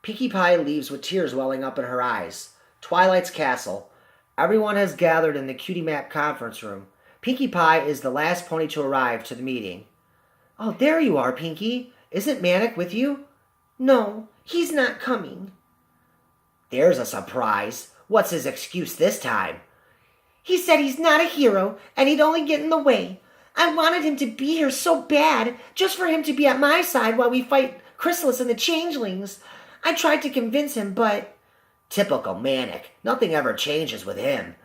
Pinkie Pie leaves with tears welling up in her eyes. Twilight's castle. Everyone has gathered in the Cutie Map conference room. Pinkie Pie is the last pony to arrive to the meeting. Oh, there you are, Pinkie. Isn't Manic with you? No, he's not coming. There's a surprise. What's his excuse this time? He said he's not a hero and he'd only get in the way. I wanted him to be here so bad, just for him to be at my side while we fight Chrysalis and the Changelings. I tried to convince him, but... Typical Manic. Nothing ever changes with him.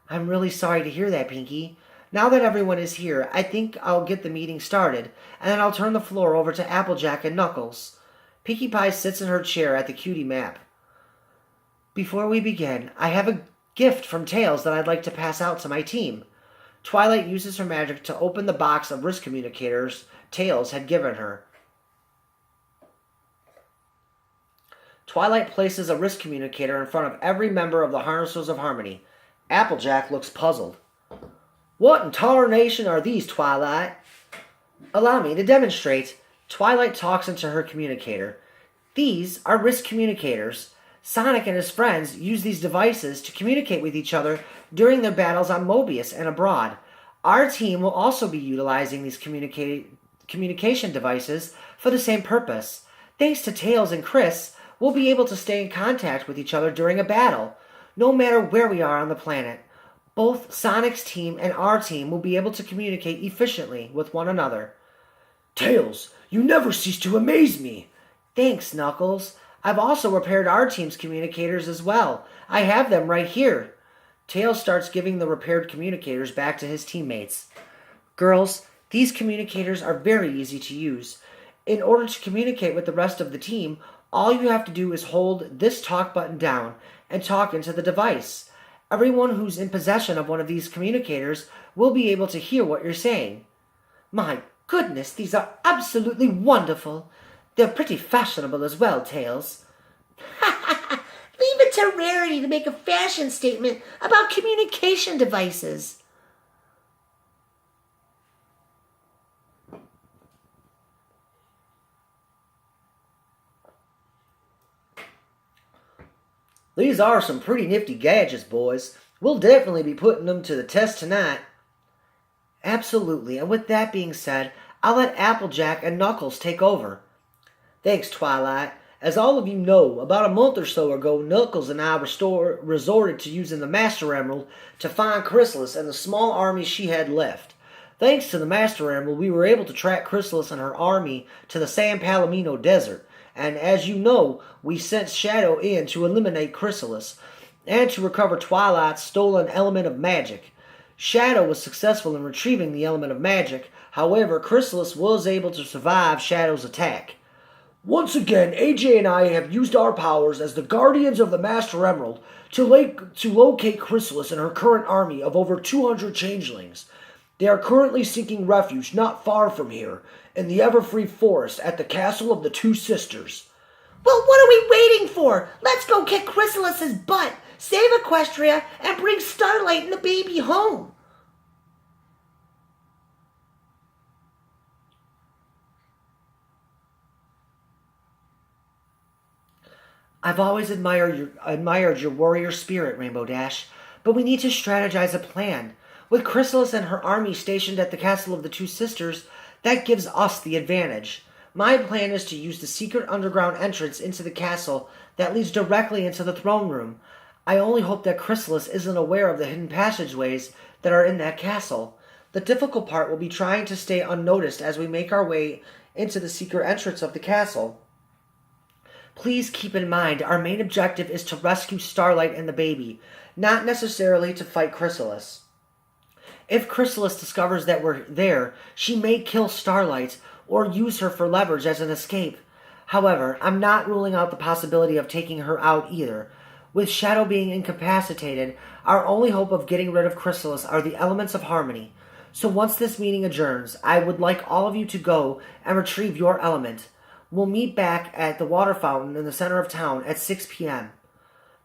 I'm really sorry to hear that, Pinkie. Now that everyone is here, I think I'll get the meeting started, and then I'll turn the floor over to Applejack and Knuckles. Pinkie Pie sits in her chair at the Cutie Map. Before we begin, I have a gift from Tails that I'd like to pass out to my team. Twilight uses her magic to open the box of wrist communicators Tails had given her. Twilight places a wrist communicator in front of every member of the Harnessers of Harmony. Applejack looks puzzled. What in tarnation are these, Twilight? Allow me to demonstrate. Twilight talks into her communicator. These are wrist communicators. Sonic and his friends use these devices to communicate with each other during their battles on Mobius and abroad. Our team will also be utilizing these communication devices for the same purpose. Thanks to Tails and Chris, we'll be able to stay in contact with each other during a battle, no matter where we are on the planet. Both Sonic's team and our team will be able to communicate efficiently with one another. Tails, you never cease to amaze me. Thanks, Knuckles. I've also repaired our team's communicators as well. I have them right here. Tails starts giving the repaired communicators back to his teammates. Girls, these communicators are very easy to use. In order to communicate with the rest of the team, all you have to do is hold this talk button down and talk into the device. Everyone who's in possession of one of these communicators will be able to hear what you're saying. My goodness, these are absolutely wonderful. They're pretty fashionable as well, Tails. Leave it to Rarity to make a fashion statement about communication devices. These are some pretty nifty gadgets, boys. We'll definitely be putting them to the test tonight. Absolutely, and with that being said, I'll let Applejack and Knuckles take over. Thanks, Twilight. As all of you know, about a month or so ago, Knuckles and I resorted to using the Master Emerald to find Chrysalis and the small army she had left. Thanks to the Master Emerald, we were able to track Chrysalis and her army to the San Palomino Desert, and as you know, we sent Shadow in to eliminate Chrysalis, and to recover Twilight's stolen element of magic. Shadow was successful in retrieving the element of magic, however, Chrysalis was able to survive Shadow's attack. Once again, AJ and I have used our powers as the guardians of the Master Emerald to locate Chrysalis and her current army of over 200 changelings. They are currently seeking refuge not far from here, in the Everfree Forest at the Castle of the Two Sisters. Well, what are we waiting for? Let's go kick Chrysalis's butt, save Equestria, and bring Starlight and the baby home. I've always admired your warrior spirit, Rainbow Dash, but we need to strategize a plan. With Chrysalis and her army stationed at the Castle of the Two Sisters, that gives us the advantage. My plan is to use the secret underground entrance into the castle that leads directly into the throne room. I only hope that Chrysalis isn't aware of the hidden passageways that are in that castle. The difficult part will be trying to stay unnoticed as we make our way into the secret entrance of the castle. Please keep in mind, our main objective is to rescue Starlight and the baby, not necessarily to fight Chrysalis. If Chrysalis discovers that we're there, she may kill Starlight or use her for leverage as an escape. However, I'm not ruling out the possibility of taking her out either. With Shadow being incapacitated, our only hope of getting rid of Chrysalis are the elements of harmony. So once this meeting adjourns, I would like all of you to go and retrieve your element. We'll meet back at the water fountain in the center of town at 6 p.m.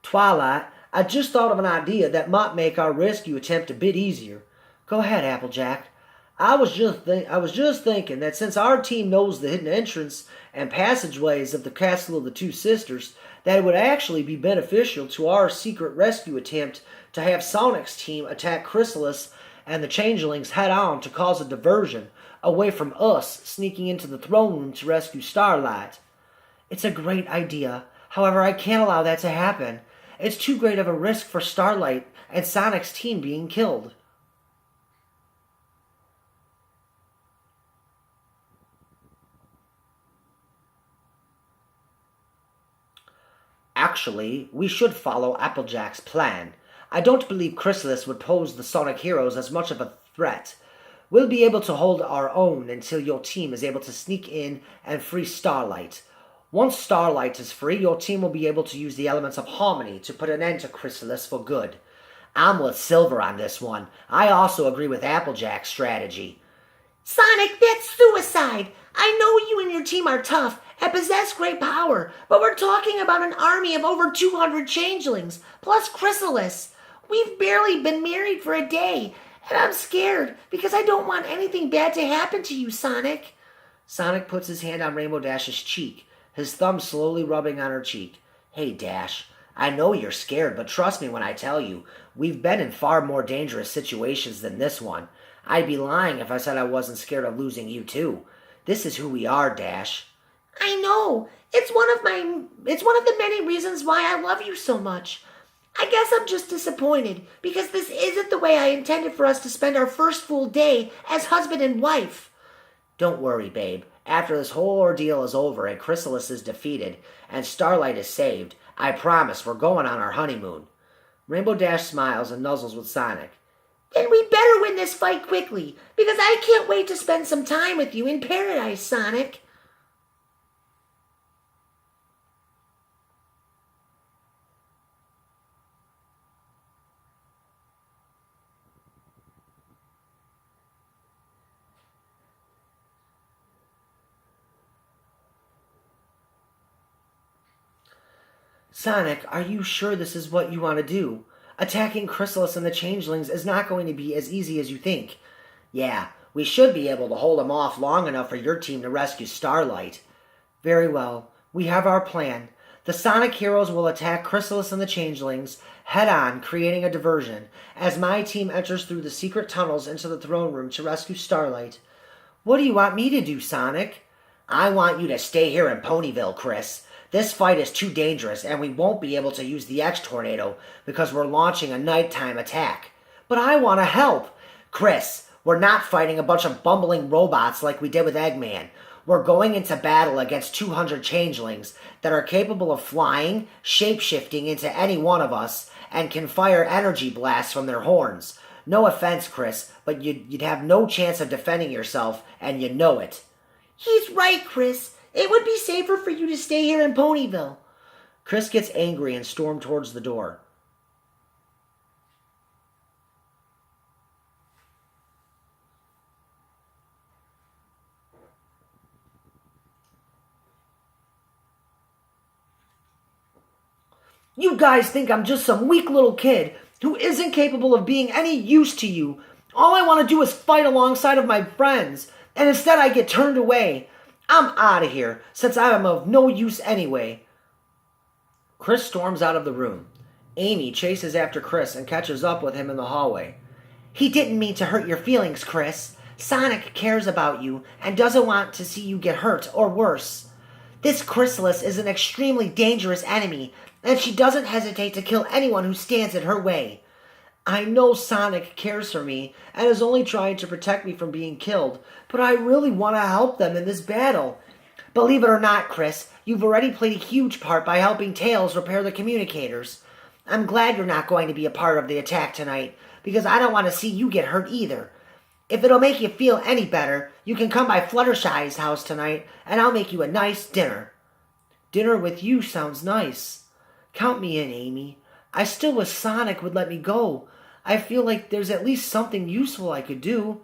Twilight, I just thought of an idea that might make our rescue attempt a bit easier. Go ahead, Applejack. I was just thinking that since our team knows the hidden entrance and passageways of the Castle of the Two Sisters, that it would actually be beneficial to our secret rescue attempt to have Sonic's team attack Chrysalis and the Changelings head on to cause a diversion away from us sneaking into the throne room to rescue Starlight. It's a great idea. However, I can't allow that to happen. It's too great of a risk for Starlight and Sonic's team being killed. Actually, we should follow Applejack's plan. I don't believe Chrysalis would pose the Sonic Heroes as much of a threat. We'll be able to hold our own until your team is able to sneak in and free Starlight. Once Starlight is free, your team will be able to use the elements of harmony to put an end to Chrysalis for good. I'm with Silver on this one. I also agree with Applejack's strategy. Sonic, that's suicide. I know you and your team are tough and possess great power, but we're talking about an army of over 200 changelings, plus Chrysalis. We've barely been married for a day, and I'm scared because I don't want anything bad to happen to you, Sonic. Sonic puts his hand on Rainbow Dash's cheek, his thumb slowly rubbing on her cheek. Hey, Dash, I know you're scared, but trust me when I tell you, we've been in far more dangerous situations than this one. I'd be lying if I said I wasn't scared of losing you too. This is who we are, Dash. I know. It's one of the many reasons why I love you so much. I guess I'm just disappointed because this isn't the way I intended for us to spend our first full day as husband and wife. Don't worry, babe. After this whole ordeal is over and Chrysalis is defeated and Starlight is saved, I promise we're going on our honeymoon. Rainbow Dash smiles and nuzzles with Sonic. Then we better win this fight quickly, because I can't wait to spend some time with you in paradise, Sonic. Sonic, are you sure this is what you want to do? Attacking Chrysalis and the Changelings is not going to be as easy as you think. Yeah, we should be able to hold them off long enough for your team to rescue Starlight. Very well. We have our plan. The Sonic Heroes will attack Chrysalis and the Changelings head on, creating a diversion, as my team enters through the secret tunnels into the throne room to rescue Starlight. What do you want me to do, Sonic? I want you to stay here in Ponyville, Chris. This fight is too dangerous, and we won't be able to use the X-Tornado because we're launching a nighttime attack. But I want to help. Chris, we're not fighting a bunch of bumbling robots like we did with Eggman. We're going into battle against 200 changelings that are capable of flying, shape-shifting into any one of us, and can fire energy blasts from their horns. No offense, Chris, but you'd have no chance of defending yourself, and you know it. He's right, Chris. It would be safer for you to stay here in Ponyville. Chris gets angry and storms towards the door. You guys think I'm just some weak little kid who isn't capable of being any use to you. All I want to do is fight alongside of my friends, and instead I get turned away. I'm out of here, since I am of no use anyway. Chris storms out of the room. Amy chases after Chris and catches up with him in the hallway. He didn't mean to hurt your feelings, Chris. Sonic cares about you and doesn't want to see you get hurt or worse. This Chrysalis is an extremely dangerous enemy, and she doesn't hesitate to kill anyone who stands in her way. I know Sonic cares for me and is only trying to protect me from being killed, but I really want to help them in this battle. Believe it or not, Chris, you've already played a huge part by helping Tails repair the communicators. I'm glad you're not going to be a part of the attack tonight, because I don't want to see you get hurt either. If it'll make you feel any better, you can come by Fluttershy's house tonight, and I'll make you a nice dinner. Dinner with you sounds nice. Count me in, Amy. I still wish Sonic would let me go. I feel like there's at least something useful I could do.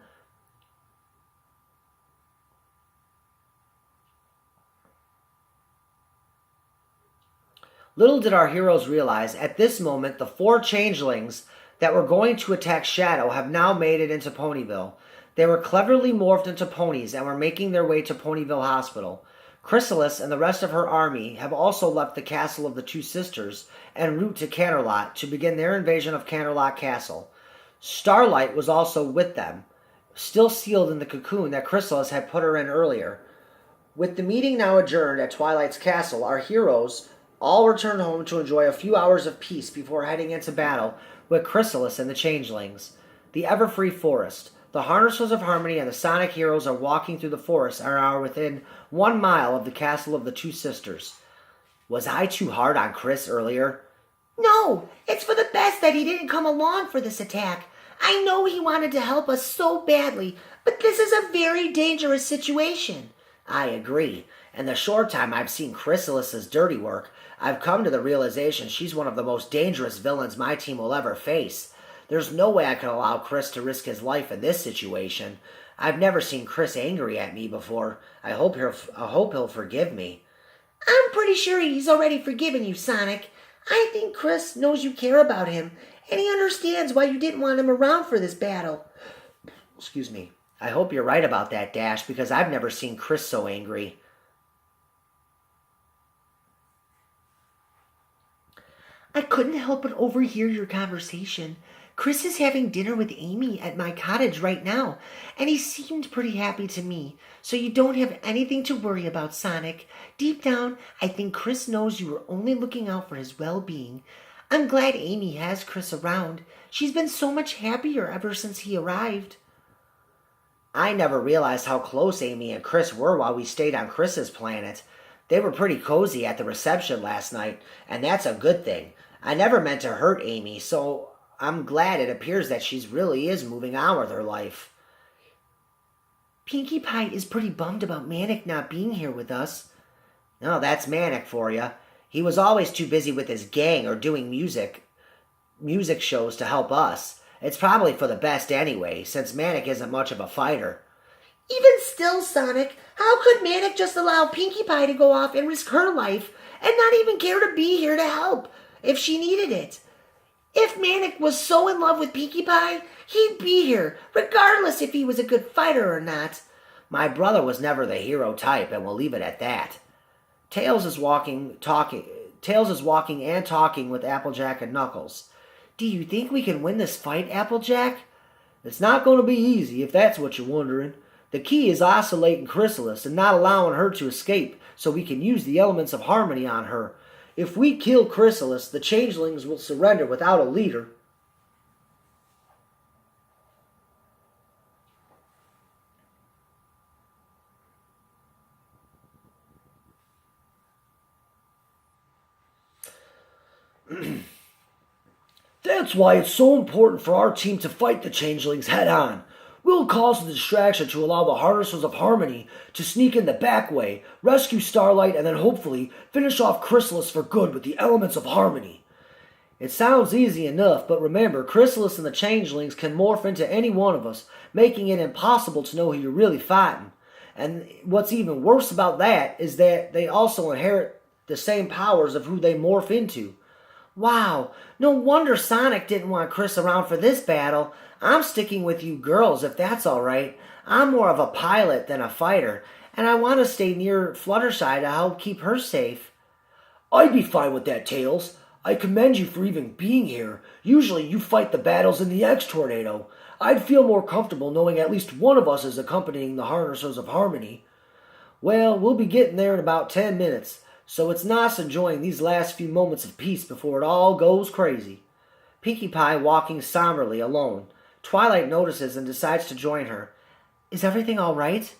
Little did our heroes realize, at this moment, the 4 changelings that were going to attack Shadow have now made it into Ponyville. They were cleverly morphed into ponies and were making their way to Ponyville Hospital. Chrysalis and the rest of her army have also left the castle of the two sisters en route to Canterlot to begin their invasion of Canterlot Castle. Starlight was also with them, still sealed in the cocoon that Chrysalis had put her in earlier. With the meeting now adjourned at Twilight's castle, our heroes all returned home to enjoy a few hours of peace before heading into battle with Chrysalis and the Changelings. The Everfree Forest. The Harnessers of Harmony and the Sonic heroes are walking through the forest and are within 1 mile of the castle of the two sisters. Was I too hard on Chris earlier? No, it's for the best that he didn't come along for this attack. I know he wanted to help us so badly, but this is a very dangerous situation. I agree. In the short time I've seen Chrysalis's dirty work, I've come to the realization she's one of the most dangerous villains my team will ever face. There's no way I could allow Chris to risk his life in this situation. I've never seen Chris angry at me before. I hope he'll forgive me. I'm pretty sure he's already forgiven you, Sonic. I think Chris knows you care about him, and he understands why you didn't want him around for this battle. Excuse me. I hope you're right about that, Dash, because I've never seen Chris so angry. I couldn't help but overhear your conversation. Chris is having dinner with Amy at my cottage right now, and he seemed pretty happy to me, so you don't have anything to worry about, Sonic. Deep down, I think Chris knows you are only looking out for his well-being. I'm glad Amy has Chris around. She's been so much happier ever since he arrived. I never realized how close Amy and Chris were while we stayed on Chris's planet. They were pretty cozy at the reception last night, and that's a good thing. I never meant to hurt Amy, so I'm glad it appears that she really is moving on with her life. Pinkie Pie is pretty bummed about Manic not being here with us. No, that's Manic for you. He was always too busy with his gang or doing music shows to help us. It's probably for the best anyway, since Manic isn't much of a fighter. Even still, Sonic, how could Manic just allow Pinkie Pie to go off and risk her life and not even care to be here to help if she needed it? If Manic was so in love with Pinkie Pie, he'd be here, regardless if he was a good fighter or not. My brother was never the hero type, and we'll leave it at that. Tails is walking and talking with Applejack and Knuckles. Do you think we can win this fight, Applejack? It's not going to be easy, if that's what you're wondering. The key is isolating Chrysalis and not allowing her to escape, so we can use the elements of harmony on her. If we kill Chrysalis, the changelings will surrender without a leader. That's why it's so important for our team to fight the changelings head on. We'll cause the distraction to allow the Harnessers of Harmony to sneak in the back way, rescue Starlight, and then hopefully finish off Chrysalis for good with the elements of harmony. It sounds easy enough, but remember, Chrysalis and the changelings can morph into any one of us, making it impossible to know who you're really fighting. And what's even worse about that is that they also inherit the same powers of who they morph into. Wow, no wonder Sonic didn't want Chris around for this battle. I'm sticking with you girls, if that's all right. I'm more of a pilot than a fighter, and I want to stay near Fluttershy to help keep her safe. I'd be fine with that, Tails. I commend you for even being here. Usually you fight the battles in the X-Tornado. I'd feel more comfortable knowing at least one of us is accompanying the Harnessers of Harmony. Well, we'll be getting there in about 10 minutes, so it's nice enjoying these last few moments of peace before it all goes crazy. Pinkie Pie walking somberly alone. Twilight notices and decides to join her. Is everything all right?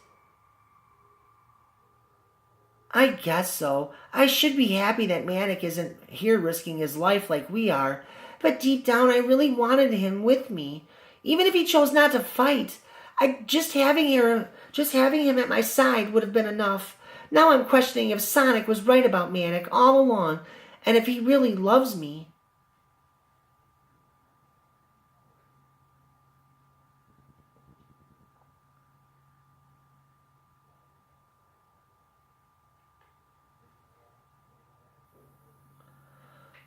I guess so. I should be happy that Manic isn't here risking his life like we are, but deep down I really wanted him with me. Even if he chose not to fight, just having him at my side would have been enough. Now I'm questioning if Sonic was right about Manic all along, and if he really loves me.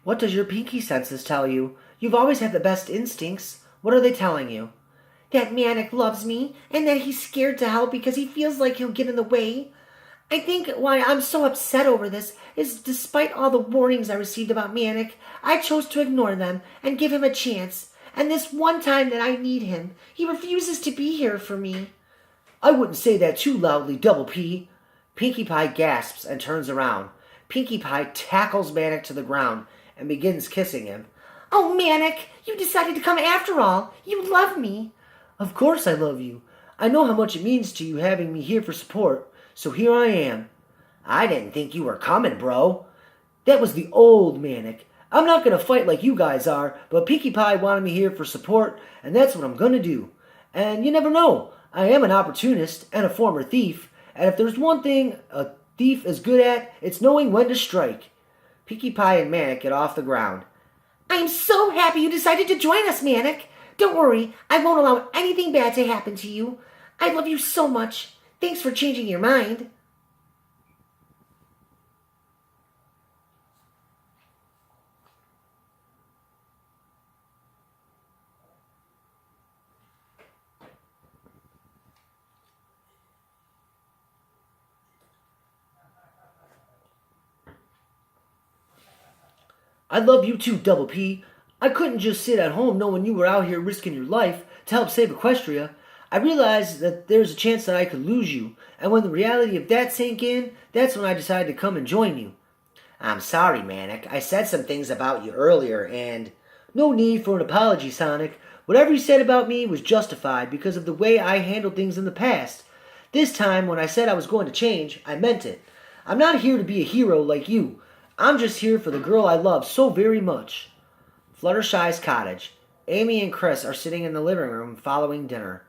What does your pinky senses tell you? You've always had the best instincts. What are they telling you? that Manic loves me and that he's scared to help because he feels like he'll get in the way. I think why I'm so upset over this is despite all the warnings I received about Manic, I chose to ignore them and give him a chance. And this one time that I need him, he refuses to be here for me. I wouldn't say that too loudly, Double P. Pinkie Pie gasps and turns around. Pinkie Pie tackles Manic to the ground and begins kissing him. Oh, Manic, you decided to come after all. You love me. Of course I love you. I know how much it means to you having me here for support, so here I am. I didn't think you were coming, bro. That was the old Manic. I'm not going to fight like you guys are, but Pinkie Pie wanted me here for support, and that's what I'm going to do. And you never know. I am an opportunist and a former thief, and if there's one thing a thief is good at, it's knowing when to strike. Pinkie Pie and Manic get off the ground. I'm so happy you decided to join us, Manic. Don't worry, I won't allow anything bad to happen to you. I love you so much. Thanks for changing your mind. I love you too, Double P. I couldn't just sit at home knowing you were out here risking your life to help save Equestria. I realized that there's a chance that I could lose you, and when the reality of that sank in, that's when I decided to come and join you. I'm sorry, Manic. I said some things about you earlier, and No need for an apology, Sonic. Whatever you said about me was justified because of the way I handled things in the past. This time, when I said I was going to change, I meant it. I'm not here to be a hero like you. I'm just here for the girl I love so very much. Fluttershy's cottage. Amy and Chris are sitting in the living room following dinner.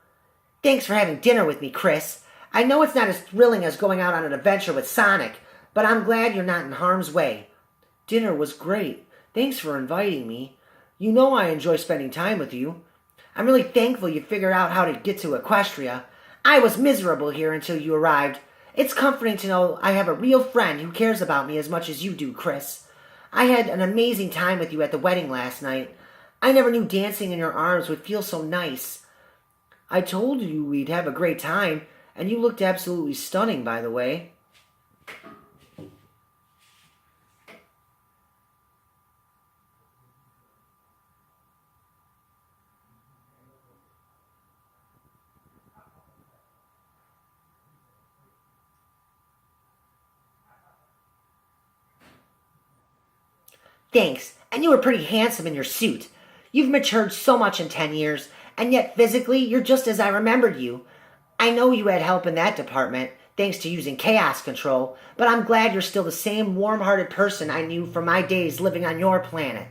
Thanks for having dinner with me, Chris. I know it's not as thrilling as going out on an adventure with Sonic, but I'm glad you're not in harm's way. Dinner was great. Thanks for inviting me. You know I enjoy spending time with you. I'm really thankful you figured out how to get to Equestria. I was miserable here until you arrived. It's comforting to know I have a real friend who cares about me as much as you do, Chris. I had an amazing time with you at the wedding last night. I never knew dancing in your arms would feel so nice. I told you we'd have a great time, and you looked absolutely stunning, by the way. Thanks, and you were pretty handsome in your suit. You've matured so much in 10 years, and yet physically you're just as I remembered you. I know you had help in that department, thanks to using chaos control, but I'm glad you're still the same warm-hearted person I knew from my days living on your planet.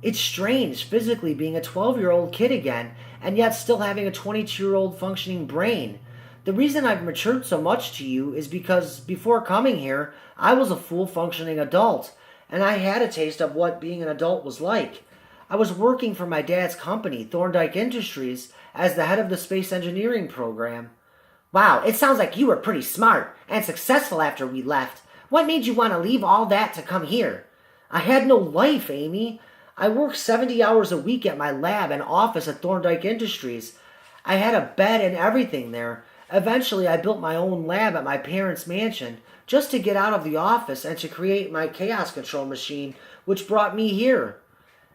It's strange physically being a 12-year-old kid again, and yet still having a 22-year-old functioning brain. The reason I've matured so much to you is because before coming here, I was a full functioning adult, and I had a taste of what being an adult was like. I was working for my dad's company, Thorndike Industries, as the head of the space engineering program. Wow, it sounds like you were pretty smart and successful after we left. What made you want to leave all that to come here? I had no life, Amy. I worked 70 hours a week at my lab and office at Thorndike Industries. I had a bed and everything there. Eventually, I built my own lab at my parents' mansion just to get out of the office and to create my chaos control machine, which brought me here.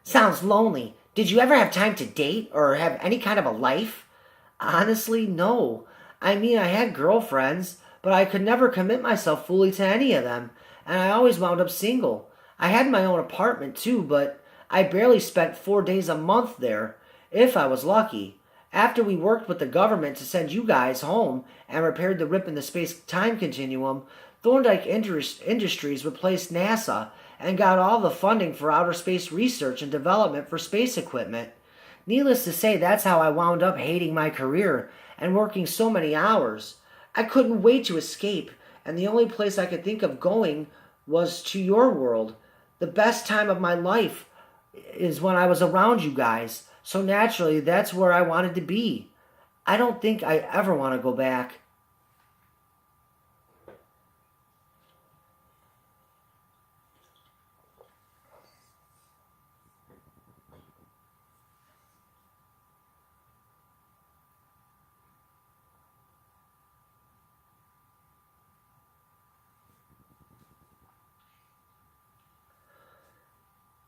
Sounds lonely. Did you ever have time to date or have any kind of a life? Honestly, no. I mean, I had girlfriends, but I could never commit myself fully to any of them, and I always wound up single. I had my own apartment too, but I barely spent 4 days a month there, if I was lucky. After we worked with the government to send you guys home and repaired the rip in the space-time continuum, Thorndike Industries replaced NASA and got all the funding for outer space research and development for space equipment. Needless to say, that's how I wound up hating my career and working so many hours. I couldn't wait to escape, and the only place I could think of going was to your world. The best time of my life is when I was around you guys, so naturally that's where I wanted to be. I don't think I ever want to go back.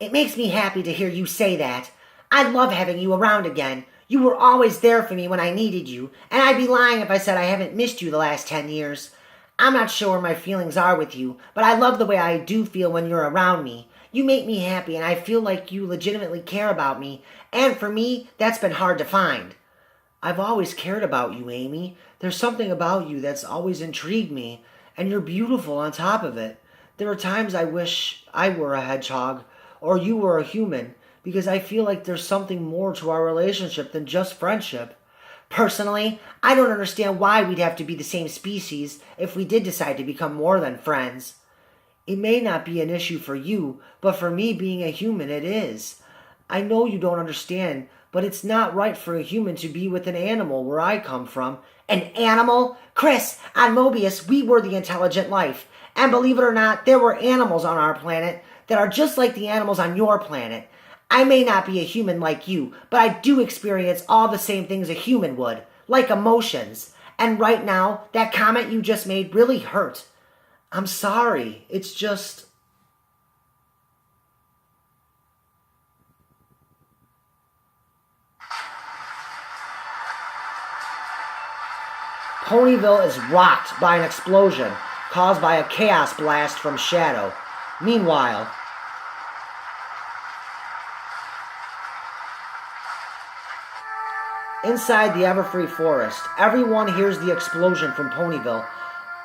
It makes me happy to hear you say that. I love having you around again. You were always there for me when I needed you, and I'd be lying if I said I haven't missed you the last 10 years. I'm not sure where my feelings are with you, but I love the way I do feel when you're around me. You make me happy, and I feel like you legitimately care about me, and for me, that's been hard to find. I've always cared about you, Amy. There's something about you that's always intrigued me, and you're beautiful on top of it. There are times I wish I were a hedgehog, or you were a human, because I feel like there's something more to our relationship than just friendship. Personally, I don't understand why we'd have to be the same species if we did decide to become more than friends. It may not be an issue for you, but for me being a human, it is. I know you don't understand, but it's not right for a human to be with an animal where I come from. An animal? Chris, on Mobius, we were the intelligent life. And believe it or not, there were animals on our planet that are just like the animals on your planet. I may not be a human like you, but I do experience all the same things a human would, like emotions. And right now, that comment you just made really hurt. I'm sorry. It's just... Ponyville is rocked by an explosion caused by a chaos blast from Shadow. Meanwhile, inside the Everfree Forest, everyone hears the explosion from Ponyville.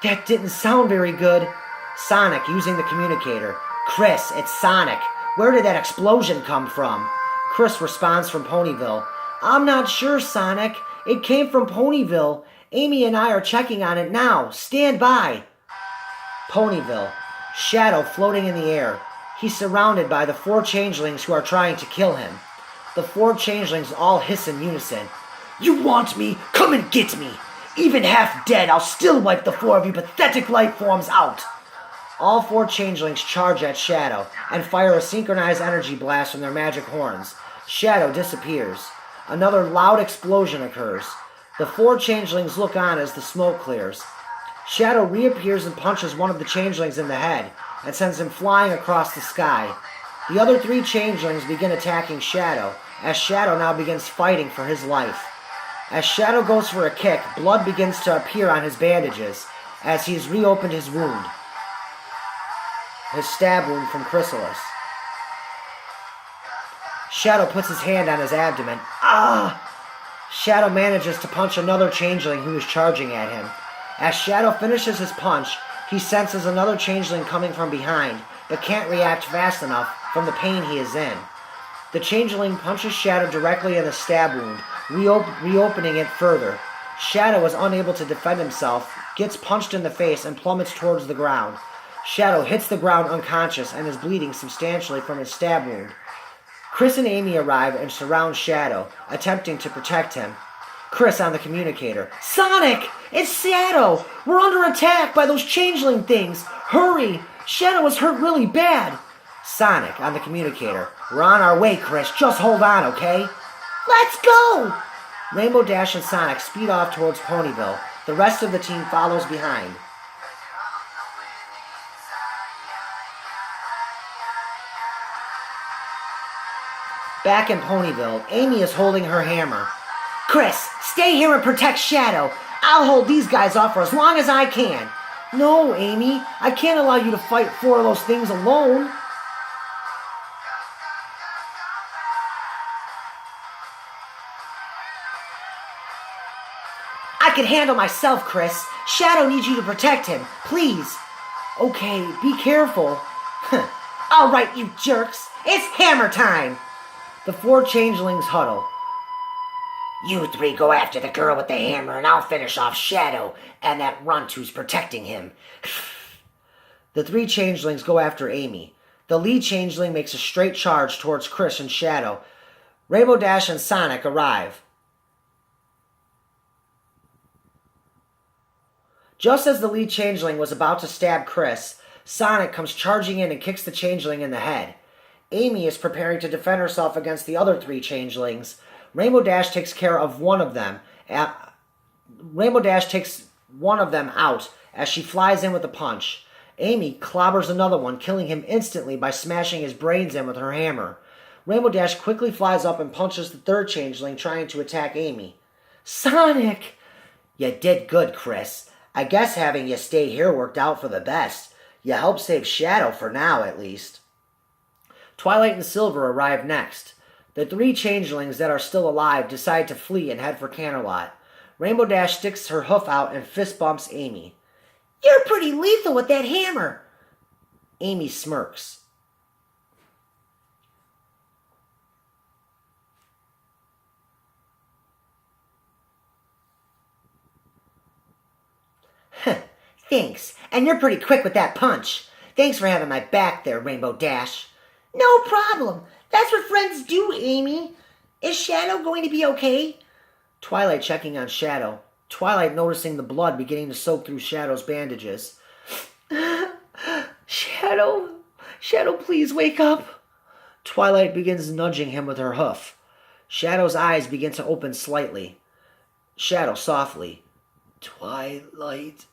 That didn't sound very good. Sonic using the communicator. Chris, it's Sonic. Where did that explosion come from? Chris responds from Ponyville. I'm not sure, Sonic. It came from Ponyville. Amy and I are checking on it now. Stand by. Ponyville. Shadow floating in the air. He's surrounded by the 4 changelings who are trying to kill him. The 4 changelings all hiss in unison. You want me? Come and get me. Even half dead, I'll still wipe the 4 of you pathetic life forms out. All 4 changelings charge at Shadow and fire a synchronized energy blast from their magic horns. Shadow disappears. Another loud explosion occurs. The 4 changelings look on as the smoke clears. Shadow reappears and punches one of the changelings in the head and sends him flying across the sky. The other 3 changelings begin attacking Shadow, as Shadow now begins fighting for his life. As Shadow goes for a kick, blood begins to appear on his bandages as he's reopened his wound. His stab wound from Chrysalis. Shadow puts his hand on his abdomen. Ah! Shadow manages to punch another changeling who is charging at him. As Shadow finishes his punch, he senses another changeling coming from behind, but can't react fast enough from the pain he is in. The changeling punches Shadow directly in the stab wound, reopening it further. Shadow is unable to defend himself, gets punched in the face, and plummets towards the ground. Shadow hits the ground unconscious and is bleeding substantially from his stab wound. Chris and Amy arrive and surround Shadow, attempting to protect him. Chris on the communicator. Sonic! It's Shadow! We're under attack by those changeling things! Hurry! Shadow is hurt really bad! Sonic on the communicator. We're on our way, Chris. Just hold on, okay? Let's go! Rainbow Dash and Sonic speed off towards Ponyville. The rest of the team follows behind. Back in Ponyville, Amy is holding her hammer. Chris, stay here and protect Shadow. I'll hold these guys off for as long as I can. No, Amy. I can't allow you to fight 4 of those things alone. I can handle myself, Chris. Shadow needs you to protect him. Please. Okay, be careful. All right, you jerks. It's hammer time. The 4 changelings huddle. You 3 go after the girl with the hammer, and I'll finish off Shadow and that runt who's protecting him. The 3 changelings go after Amy. The lead changeling makes a straight charge towards Chris and Shadow. Rainbow Dash and Sonic arrive. Just as the lead changeling was about to stab Chris, Sonic comes charging in and kicks the changeling in the head. Amy is preparing to defend herself against the other 3 changelings. Rainbow Dash takes care of one of them. Rainbow Dash takes one of them out as she flies in with a punch. Amy clobbers another one, killing him instantly by smashing his brains in with her hammer. Rainbow Dash quickly flies up and punches the third changeling, trying to attack Amy. Sonic! You did good, Chris. I guess having you stay here worked out for the best. You helped save Shadow for now, at least. Twilight and Silver arrive next. The three changelings that are still alive decide to flee and head for Canterlot. Rainbow Dash sticks her hoof out and fist bumps Amy. You're pretty lethal with that hammer. Amy smirks. Thanks, and you're pretty quick with that punch. Thanks for having my back there, Rainbow Dash. No problem. That's what friends do, Amy. Is Shadow going to be okay? Twilight checking on Shadow. Twilight noticing the blood beginning to soak through Shadow's bandages. Shadow, please wake up. Twilight begins nudging him with her hoof. Shadow's eyes begin to open slightly. Shadow softly. Twilight.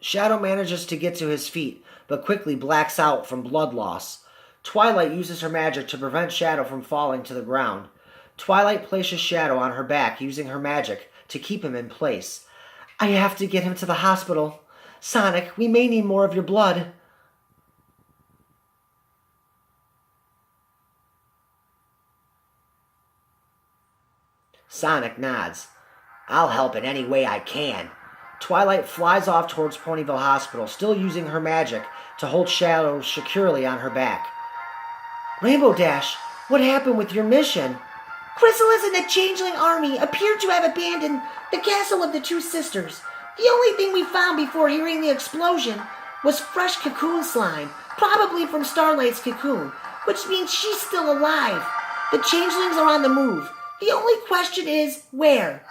Shadow manages to get to his feet, but quickly blacks out from blood loss. Twilight uses her magic to prevent Shadow from falling to the ground. Twilight places Shadow on her back using her magic to keep him in place. I have to get him to the hospital. Sonic, we may need more of your blood. Sonic nods. I'll help in any way I can. Twilight flies off towards Ponyville Hospital, still using her magic to hold Shadow securely on her back. Rainbow Dash, what happened with your mission? Chrysalis and the Changeling Army appear to have abandoned the castle of the two sisters. The only thing we found before hearing the explosion was fresh cocoon slime, probably from Starlight's cocoon, which means she's still alive. The Changelings are on the move. The only question is, where?